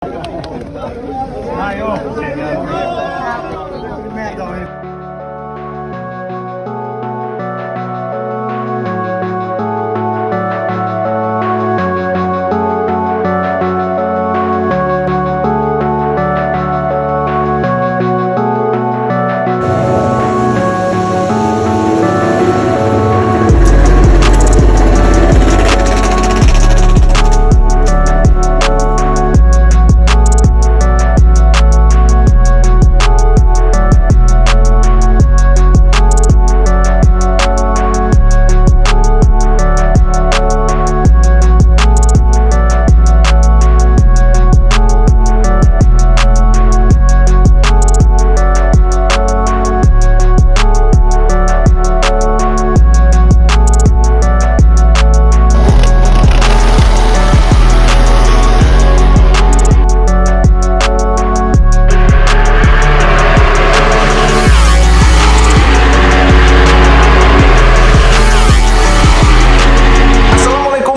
Ayo.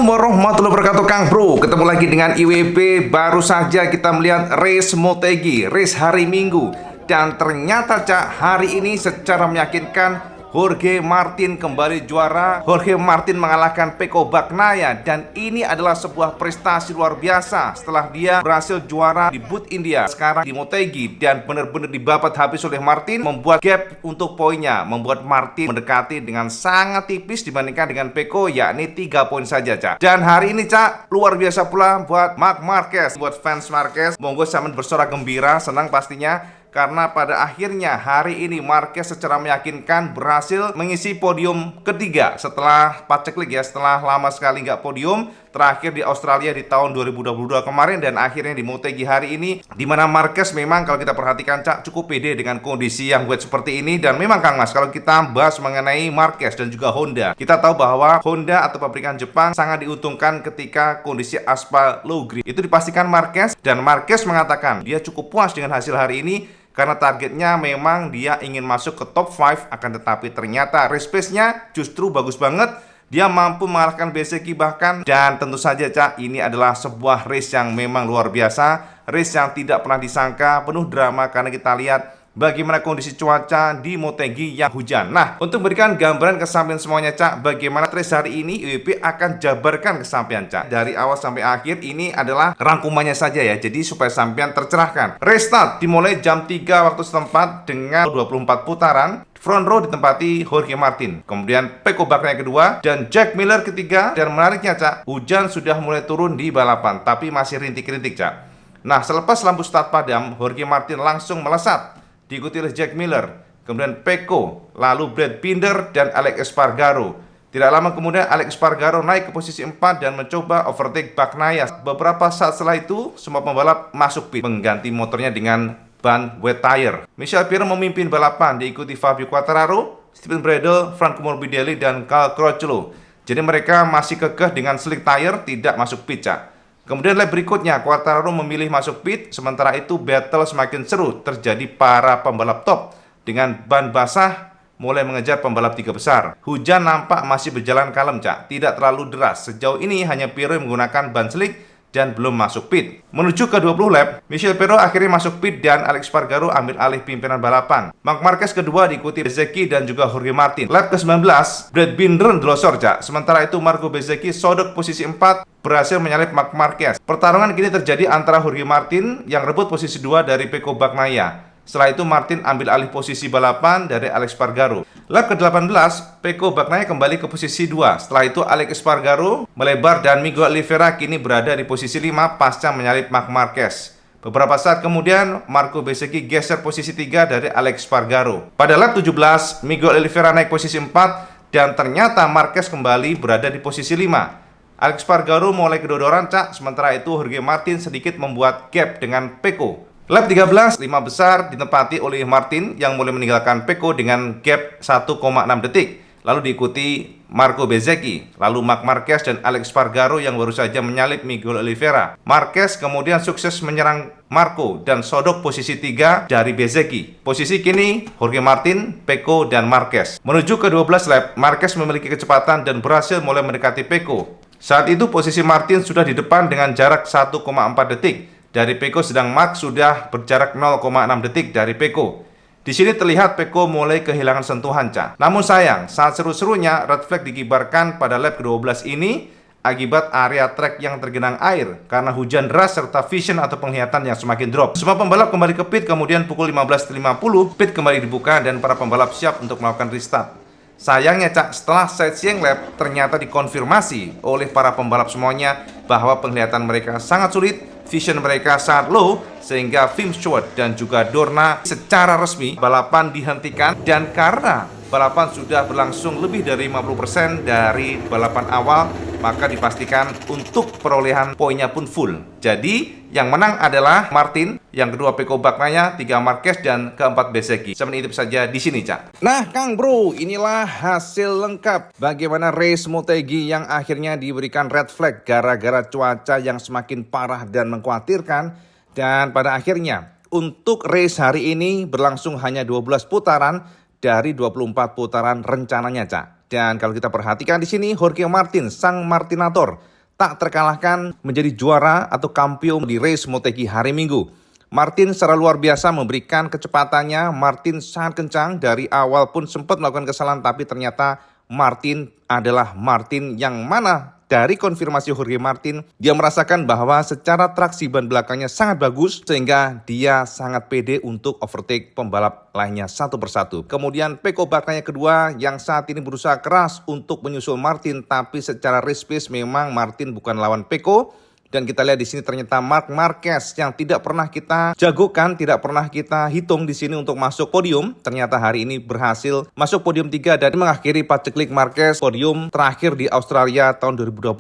Warahmatullahi wabarakatuh, Kang Bro. Ketemu lagi dengan IWB. Baru saja kita melihat race Motegi, race hari Minggu. Dan ternyata Cak, hari ini secara meyakinkan Jorge Martin kembali juara. Jorge Martin mengalahkan Pecco Bagnaia. Dan ini adalah sebuah prestasi luar biasa setelah dia berhasil juara di Boot India, sekarang di Motegi, dan benar-benar dibabat habis oleh Martin, membuat gap untuk poinnya, membuat Martin mendekati dengan sangat tipis dibandingkan dengan Pecco, yakni 3 poin saja, Cak. Dan hari ini, Cak, luar biasa pula buat Marc Marquez. Buat fans Marquez, monggo sampean bersorak gembira, senang pastinya, karena pada akhirnya hari ini Marquez secara meyakinkan berhasil mengisi podium ketiga setelah paceklik ya, setelah lama sekali nggak podium, terakhir di Australia di tahun 2022 kemarin, dan akhirnya di Motegi hari ini, dimana Marquez memang kalau kita perhatikan, Cak, cukup pede dengan kondisi yang wet seperti ini. Dan memang Kang Mas, kalau kita bahas mengenai Marquez dan juga Honda, kita tahu bahwa Honda atau pabrikan Jepang sangat diuntungkan ketika kondisi aspal low grip. Itu dipastikan Marquez, dan Marquez mengatakan dia cukup puas dengan hasil hari ini karena targetnya memang dia ingin masuk ke top 5, akan tetapi ternyata race pace-nya justru bagus banget. Dia mampu mengalahkan Bezzecchi bahkan, dan tentu saja, Cak, ini adalah sebuah race yang memang luar biasa, race yang tidak pernah disangka, penuh drama karena kita lihat bagaimana kondisi cuaca di Motegi yang hujan. Nah, untuk memberikan gambaran kesampaian semuanya, Cak, bagaimana race hari ini, IWB akan jabarkan kesampaian, Cak. Dari awal sampai akhir, ini adalah rangkumannya saja ya, jadi supaya sampean tercerahkan. Race start dimulai jam 3 waktu setempat dengan 24 putaran. Front row ditempati Jorge Martin, kemudian Pecco Bagnaia kedua, dan Jack Miller ketiga. Dan menariknya, Cak, hujan sudah mulai turun di balapan, tapi masih rintik-rintik, Cak. Nah, selepas lampu start padam, Jorge Martin langsung melesat, diikuti oleh Jack Miller, kemudian Pecco, lalu Brad Binder, dan Alex Espargaro. Tidak lama kemudian Alex Espargaro naik ke posisi 4 dan mencoba overtake Bagnaia. Beberapa saat setelah itu, semua pembalap masuk pit mengganti motornya dengan ban wet tire. Michel Pirro memimpin balapan, diikuti Fabio Quartararo, Stephen Bradl, Franco Morbidelli, dan Cal Crutchlow. Jadi mereka masih kekeh dengan slick tire, tidak masuk pit, Cak. Kemudian lap berikutnya, Quartararo memilih masuk pit. Sementara itu battle semakin seru terjadi para pembalap top dengan ban basah mulai mengejar pembalap 3 besar. Hujan nampak masih berjalan kalem, Cak, tidak terlalu deras. Sejauh ini hanya Pirro yang menggunakan ban slick dan belum masuk pit. Menuju ke 20 lap, Michel Pirro akhirnya masuk pit dan Alex Espargaro ambil alih pimpinan balapan. Marc Marquez kedua diikuti Bezzecchi dan juga Jorge Martin. Lap ke-19, Brad Binder delosor, Cak. Sementara itu Marco Bezzecchi sodok posisi 4, berhasil menyalip Marc Marquez. Pertarungan kini terjadi antara Jorge Martin yang rebut posisi 2 dari Pecco Bagnaia. Setelah itu Martin ambil alih posisi balapan dari Alex Espargaro. Lap ke-18, Pecco Bagnaia kembali ke posisi 2. Setelah itu Alex Espargaro melebar dan Miguel Oliveira kini berada di posisi 5 pasca menyalip Marc Marquez. Beberapa saat kemudian Marco Bezzecchi geser posisi 3 dari Alex Espargaro. Pada lap 17, Miguel Oliveira naik posisi 4 dan ternyata Marquez kembali berada di posisi 5. Alex Espargaro mulai kedodoran, Cak. Sementara itu Jorge Martin sedikit membuat gap dengan Pecco. Lap 13, 5 besar ditempati oleh Martin yang mulai meninggalkan Pecco dengan gap 1,6 detik. Lalu diikuti Marco Bezzecchi, lalu Marc Marquez dan Alex Espargaro yang baru saja menyalip Miguel Oliveira. Marquez kemudian sukses menyerang Marco dan sodok posisi 3 dari Bezzecchi. Posisi kini Jorge Martin, Pecco, dan Marquez. Menuju ke 12 lap, Marquez memiliki kecepatan dan berhasil mulai mendekati Pecco. Saat itu posisi Martin sudah di depan dengan jarak 1,4 detik. dari Pecco, sedang Mark sudah berjarak 0,6 detik dari Pecco. Di sini terlihat Pecco mulai kehilangan sentuhan, Cak. Namun sayang, saat seru-serunya red flag dikibarkan pada lap ke-12 ini akibat area trek yang tergenang air karena hujan deras serta vision atau penglihatan yang semakin drop. Semua pembalap kembali ke pit, kemudian pukul 15.50 pit kembali dibuka dan para pembalap siap untuk melakukan restart. Sayangnya, Cak, setelah sightseeing lap ternyata dikonfirmasi oleh para pembalap semuanya bahwa penglihatan mereka sangat sulit, vision mereka sangat low, sehingga Wim Stewart dan juga Dorna secara resmi balapan dihentikan. Dan karena balapan sudah berlangsung lebih dari 50% dari balapan awal, maka dipastikan untuk perolehan poinnya pun full. Jadi yang menang adalah Martin, yang kedua Pecco Bagnaia, tiga Marquez, dan keempat Bezzecchi. Seperti itu saja di sini, Cak. Nah, Kang Bro, inilah hasil lengkap bagaimana race Motegi yang akhirnya diberikan red flag gara-gara cuaca yang semakin parah dan mengkhawatirkan. Dan pada akhirnya untuk race hari ini berlangsung hanya 12 putaran dari 24 putaran rencananya, Cak. Dan kalau kita perhatikan di sini, Jorge Martin, sang Martinator, tak terkalahkan menjadi juara atau kampion di race Motegi hari Minggu. Martin secara luar biasa memberikan kecepatannya. Martin sangat kencang dari awal pun sempat melakukan kesalahan, tapi ternyata Martin adalah Martin yang mana dari konfirmasi Jorge Martin, dia merasakan bahwa secara traksi ban belakangnya sangat bagus sehingga dia sangat pede untuk overtake pembalap lainnya satu persatu. Kemudian Pecco Bagnaia kedua yang saat ini berusaha keras untuk menyusul Martin, tapi secara race pace memang Martin bukan lawan Pecco. Dan kita lihat di sini ternyata Marc Marquez yang tidak pernah kita jagokan, tidak pernah kita hitung di sini untuk masuk podium, ternyata hari ini berhasil masuk podium 3 dan mengakhiri paceklik Marquez podium terakhir di Australia tahun 2022.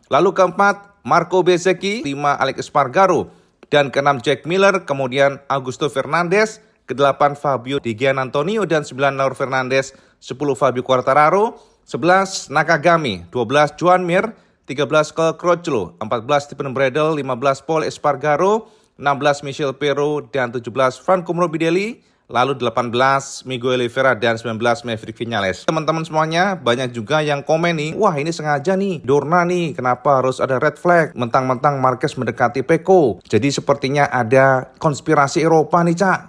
Lalu keempat Marco Bezzecchi, 5 Alex Espargaro, dan keenam Jack Miller, kemudian Augusto Fernandez, ke-8 Fabio Di Giannantonio, dan 9 Laur Fernandez, 10 Fabio Quartararo, 11 Nakagami, 12 Joan Mir, 13 Cal Crutchlow, 14 Stephen Bradl, 15 Paul Espargaro, 16 Michel Pero, dan 17 Franco Morbidelli, lalu 18 Miguel Oliveira, dan 19 Maverick Viñales. Teman-teman semuanya banyak juga yang komen nih, wah ini sengaja nih Dorna nih, kenapa harus ada red flag, mentang-mentang Marquez mendekati Pecco. Jadi sepertinya ada konspirasi Eropa nih, Cak.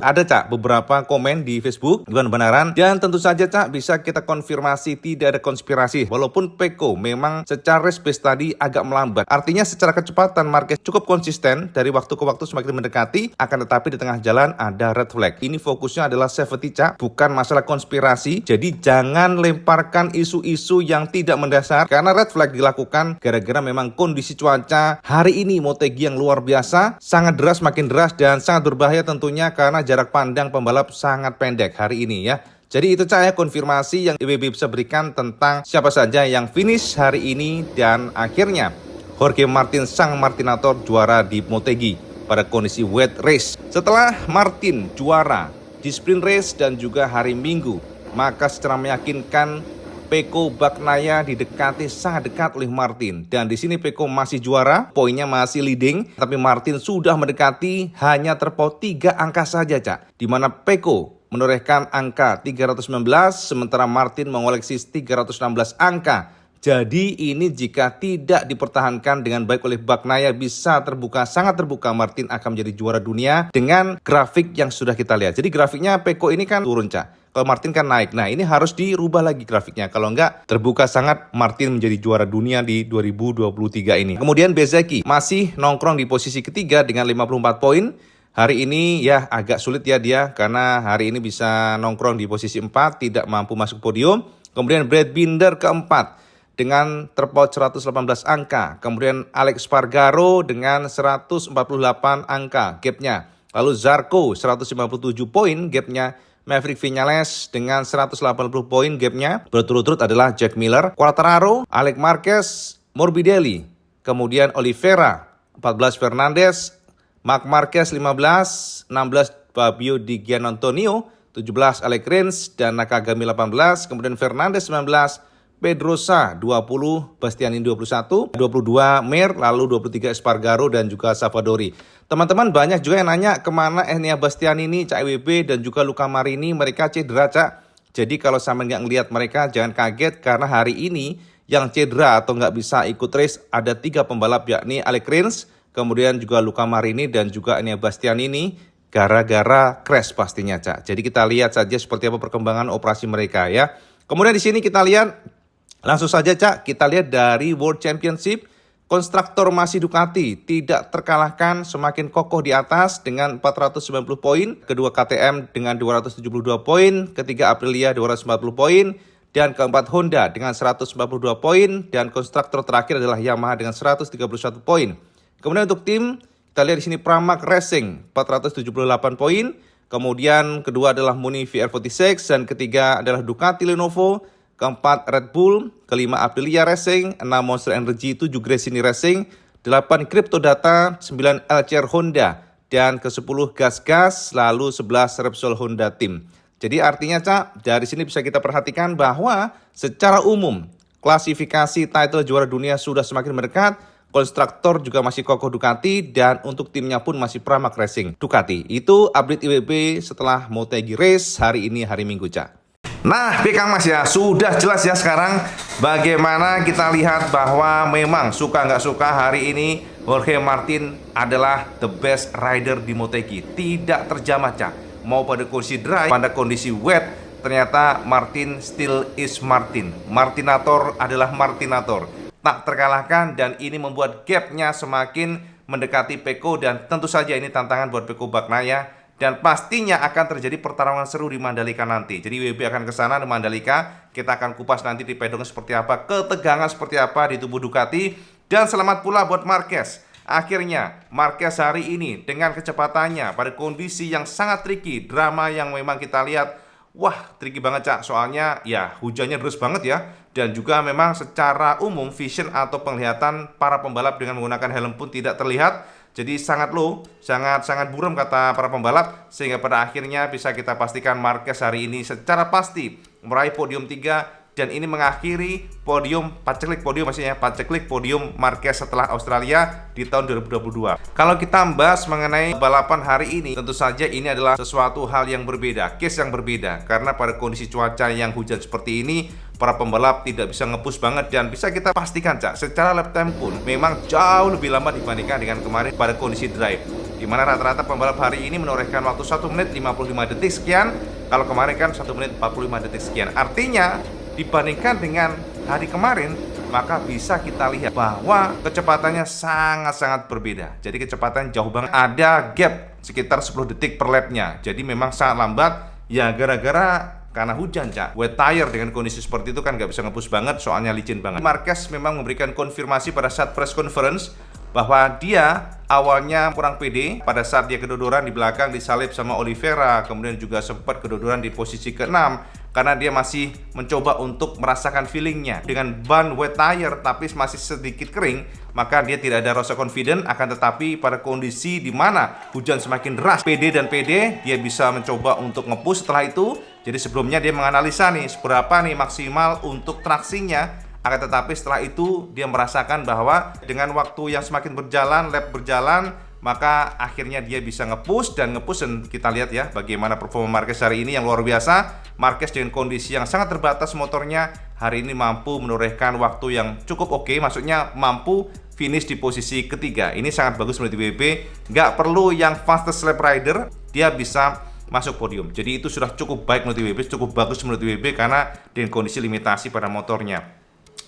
Ada, Cak, beberapa komen di Facebook, bukan benaran, dan tentu saja, Cak, bisa kita konfirmasi tidak ada konspirasi. Walaupun Pecco memang secara race pace tadi agak melambat, artinya secara kecepatan Marquez cukup konsisten dari waktu ke waktu semakin mendekati, akan tetapi di tengah jalan ada red flag. Ini fokusnya adalah safety, Cak, bukan masalah konspirasi. Jadi jangan lemparkan isu-isu yang tidak mendasar, karena red flag dilakukan gara-gara memang kondisi cuaca hari ini Motegi yang luar biasa, sangat deras, makin deras, dan sangat berbahaya tentunya karena jarak pandang pembalap sangat pendek hari ini ya. Jadi itu, Cak, ya, konfirmasi yang IWB bisa berikan tentang siapa saja yang finish hari ini. Dan akhirnya Jorge Martin, sang Martinator, juara di Motegi pada kondisi wet race. Setelah Martin juara di sprint race dan juga hari Minggu, maka secara meyakinkan Pecco Bagnaia didekati sangat dekat oleh Martin. Dan di sini Pecco masih juara, poinnya masih leading, tapi Martin sudah mendekati, hanya terpaut 3 angka saja, Cak. Di mana Pecco menorehkan angka 319, sementara Martin mengoleksi 316 angka. Jadi ini jika tidak dipertahankan dengan baik oleh Bagnaia, bisa terbuka, sangat terbuka Martin akan menjadi juara dunia dengan grafik yang sudah kita lihat. Jadi grafiknya Pecco ini kan turun, Cak. Kalau Martin kan naik. Nah, ini harus dirubah lagi grafiknya. Kalau enggak, terbuka sangat Martin menjadi juara dunia di 2023 ini. Kemudian Bezzecchi masih nongkrong di posisi ketiga dengan 54 poin. Hari ini ya agak sulit ya dia, karena hari ini bisa nongkrong di posisi 4, tidak mampu masuk podium. Kemudian Brad Binder keempat dengan terpaut 118 angka. Kemudian Alex Espargaro dengan 148 angka gapnya. Lalu Zarco 157 poin gapnya. Maverick Viñales dengan 180 poin gapnya. Berturut-turut adalah Jack Miller, Quartararo, Alex Marquez, Morbidelli. Kemudian Oliveira, 14 Fernandez, Marc Marquez 15, 16 Fabio Di Giannantonio, 17 Alex Rins, dan Nakagami 18. Kemudian Fernandez 19, Pedrosa 20, Bastianini 21, 22 Mir, lalu 23 Espargaro, dan juga Savadori. Teman-teman banyak juga yang nanya kemana Enea Bastianini, Cak IWB, dan juga Luca Marini, mereka cedera, Cak. Jadi kalau sama nggak ngelihat mereka jangan kaget, karena hari ini yang cedera atau nggak bisa ikut race ada 3 pembalap, yakni Alex Rins, kemudian juga Luca Marini dan juga Enea Bastianini gara-gara crash pastinya, Cak. Jadi kita lihat saja seperti apa perkembangan operasi mereka ya. Kemudian di sini kita lihat langsung saja, Cak, kita lihat dari World Championship. Konstruktor masih Ducati, tidak terkalahkan, semakin kokoh di atas dengan 490 poin. Kedua KTM dengan 272 poin, ketiga Aprilia 240 poin, dan keempat Honda dengan 142 poin, dan konstruktor terakhir adalah Yamaha dengan 131 poin. Kemudian untuk tim, kita lihat di sini Pramac Racing 478 poin, kemudian kedua adalah Muni VR46, dan ketiga adalah Ducati Lenovo, keempat Red Bull, kelima Aprilia Racing, 6 Monster Energy, 7 Gresini Racing, 8 Crypto Data, 9 LCR Honda, dan ke-10 Gas-Gas, lalu 11 Repsol Honda Team. Jadi artinya, Cak, dari sini bisa kita perhatikan bahwa secara umum klasifikasi title juara dunia sudah semakin mendekat, konstruktor juga masih kokoh Ducati, dan untuk timnya pun masih Pramac Racing Ducati. Itu update IWB setelah Motegi Race hari ini, hari Minggu, Cak. Nah, Kang Mas ya, sudah jelas ya sekarang bagaimana kita lihat bahwa memang suka nggak suka hari ini Jorge Martin adalah the best rider di Motegi. Tidak terjamah, Cak. Mau pada kondisi dry, pada kondisi wet, ternyata Martin still is Martin. Martinator adalah Martinator. Tak terkalahkan, dan ini membuat gapnya semakin mendekati Pecco, dan tentu saja ini tantangan buat Pecco Bagnaia. Dan pastinya akan terjadi pertarungan seru di Mandalika nanti. Jadi WB akan ke sana di Mandalika. Kita akan kupas nanti di pedongnya seperti apa, ketegangan seperti apa di tubuh Ducati. Dan selamat pula buat Marquez. Akhirnya Marquez hari ini dengan kecepatannya pada kondisi yang sangat tricky, drama yang memang kita lihat, wah tricky banget, Cak. Soalnya ya hujannya deras banget ya. Dan juga memang secara umum vision atau penglihatan para pembalap dengan menggunakan helm pun tidak terlihat. Jadi sangat low, sangat buram kata para pembalap, sehingga pada akhirnya bisa kita pastikan Marquez hari ini secara pasti meraih podium 3, dan ini mengakhiri podium paceklik podium Marquez setelah Australia di tahun 2022. Kalau kita bahas mengenai balapan hari ini, tentu saja ini adalah sesuatu hal yang berbeda, case yang berbeda, karena pada kondisi cuaca yang hujan seperti ini, para pembalap tidak bisa nge-push banget, dan bisa kita pastikan, Cak, secara lap time pun memang jauh lebih lama dibandingkan dengan kemarin pada kondisi dry, di mana rata-rata pembalap hari ini menorehkan waktu 1 menit 55 detik sekian, kalau kemarin kan 1 menit 45 detik sekian. Artinya dibandingkan dengan hari kemarin, maka bisa kita lihat bahwa kecepatannya sangat-sangat berbeda. Jadi kecepatan jauh banget, ada gap sekitar 10 detik per lapnya. Jadi memang sangat lambat, ya gara-gara karena hujan, Cak. Wet tire dengan kondisi seperti itu kan nggak bisa nge-push banget, soalnya licin banget. Marquez memang memberikan konfirmasi pada saat press conference bahwa dia awalnya kurang pede pada saat dia kedodoran di belakang disalip sama Oliveira, kemudian juga sempat kedodoran di posisi ke-6 karena dia masih mencoba untuk merasakan feelingnya dengan ban wet tire tapi masih sedikit kering, maka dia tidak ada rasa confident. Akan tetapi pada kondisi di mana hujan semakin deras, pede dia bisa mencoba untuk nge-push setelah itu. Jadi sebelumnya dia menganalisa nih seberapa nih maksimal untuk traksinya. Akan tetapi setelah itu dia merasakan bahwa dengan waktu yang semakin berjalan, lap berjalan, maka akhirnya dia bisa nge-push. Dan kita lihat ya bagaimana performa Marquez hari ini yang luar biasa. Marquez dengan kondisi yang sangat terbatas motornya hari ini mampu menorehkan waktu yang cukup oke, maksudnya mampu finish di posisi ketiga. Ini sangat bagus menurut WB, nggak perlu yang fastest lap rider, dia bisa masuk podium. Jadi itu sudah cukup baik menurut WB, cukup bagus menurut WB karena dengan kondisi limitasi pada motornya.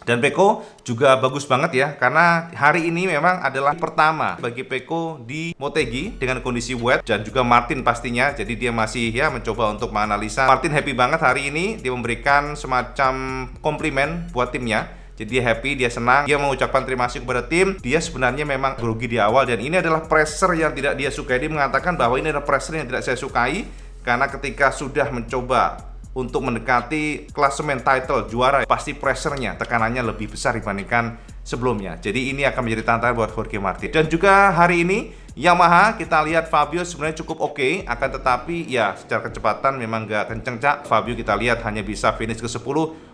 Dan Pecco juga bagus banget ya, karena hari ini memang adalah pertama bagi Pecco di Motegi dengan kondisi wet, dan juga Martin pastinya. Jadi dia masih ya mencoba untuk menganalisa. Martin happy banget hari ini, dia memberikan semacam komplimen buat timnya. Jadi dia happy, dia senang, dia mengucapkan terima kasih kepada tim. Dia sebenarnya memang grogi di awal, dan ini adalah pressure yang tidak dia sukai. Dia mengatakan bahwa ini adalah pressure yang tidak saya sukai, karena ketika sudah mencoba untuk mendekati klasemen title juara, pasti pressure-nya, tekanannya lebih besar dibandingkan sebelumnya. Jadi ini akan menjadi tantangan buat Jorge Martin. Dan juga hari ini Yamaha, kita lihat Fabio sebenarnya cukup oke, akan tetapi ya secara kecepatan memang gak kenceng, Cak. Fabio kita lihat hanya bisa finish ke 10,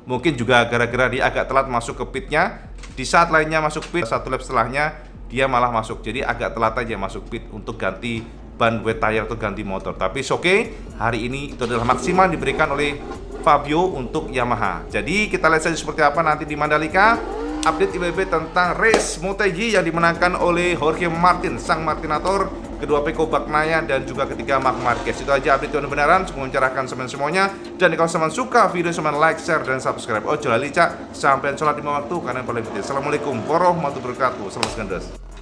mungkin juga gara-gara dia agak telat masuk ke pitnya. Di saat lainnya masuk pit, satu lap setelahnya dia malah masuk, jadi agak telat aja masuk pit untuk ganti ban wet tire atau ganti motor. Tapi oke, hari ini itu adalah maksimal diberikan oleh Fabio untuk Yamaha. Jadi kita lihat saja seperti apa nanti di Mandalika. update IWP tentang race Motegi yang dimenangkan oleh Jorge Martin, sang Martinator, kedua Peko Bagnaia, dan juga ketiga Marc Marquez. Itu aja update yang beneran, semoga mencerahkan semuanya. Dan kalau teman suka video, like, share, dan subscribe. Ojo lali cak, sampai sholat 5 waktu, karena yang paling penting. Assalamualaikum warahmatullahi wabarakatuh. Salam segendos.